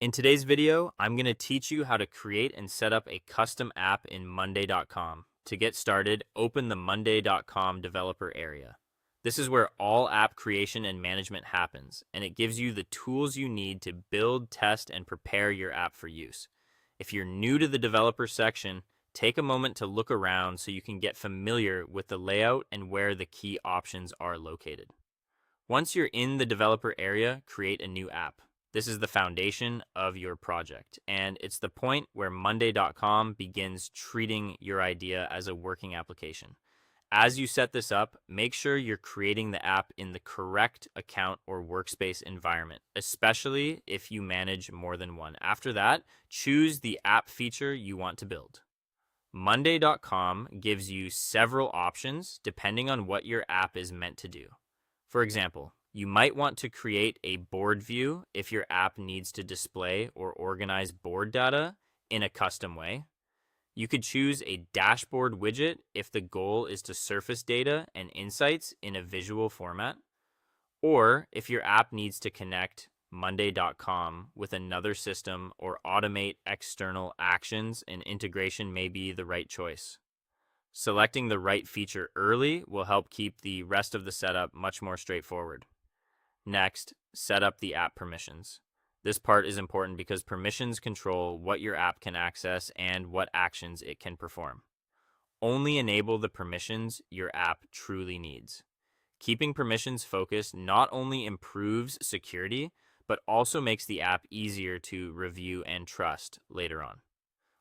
In today's video, I'm going to teach you how to create and set up a custom app in Monday.com. To get started, open the Monday.com developer area. This is where all app creation and management happens, and it gives you the tools you need to build, test, and prepare your app for use. If you're new to the developer section, take a moment to look around so you can get familiar with the layout and where the key options are located. Once you're in the developer area, create a new app. This is the foundation of your project, and it's the point where Monday.com begins treating your idea as a working application. As you set this up, make sure you're creating the app in the correct account or workspace environment, especially if you manage more than one. After that, choose the app feature you want to build. Monday.com gives you several options depending on what your app is meant to do. For example, you might want to create a board view if your app needs to display or organize board data in a custom way. You could choose a dashboard widget if the goal is to surface data and insights in a visual format. Or if your app needs to connect Monday.com with another system or automate external actions, an integration may be the right choice. Selecting the right feature early will help keep the rest of the setup much more straightforward. Next, set up the app permissions. This part is important because permissions control what your app can access and what actions it can perform. Only enable the permissions your app truly needs. Keeping permissions focused not only improves security, but also makes the app easier to review and trust later on.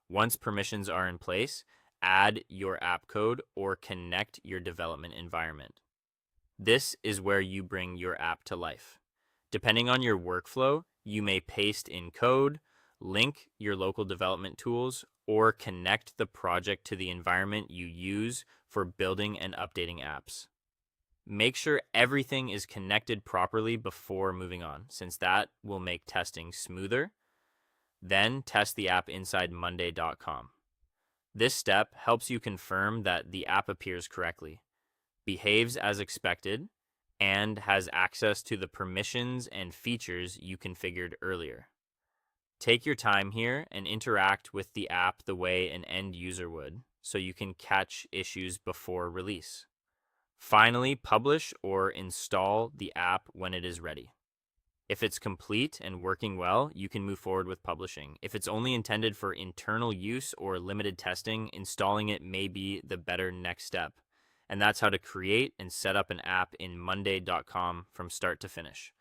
Once permissions are in place, add your app code or connect your development environment. This is where you bring your app to life. Depending on your workflow, you may paste in code, link your local development tools, or connect the project to the environment you use for building and updating apps. Make sure everything is connected properly before moving on, since that will make testing smoother. Then test the app inside Monday.com. This step helps you confirm that the app appears correctly, behaves as expected, and has access to the permissions and features you configured earlier. Take your time here and interact with the app the way an end user would, so you can catch issues before release. Finally, publish or install the app when it is ready. If it's complete and working well, you can move forward with publishing. If it's only intended for internal use or limited testing, installing it may be the better next step. And that's how to create and set up an app in Monday.com from start to finish.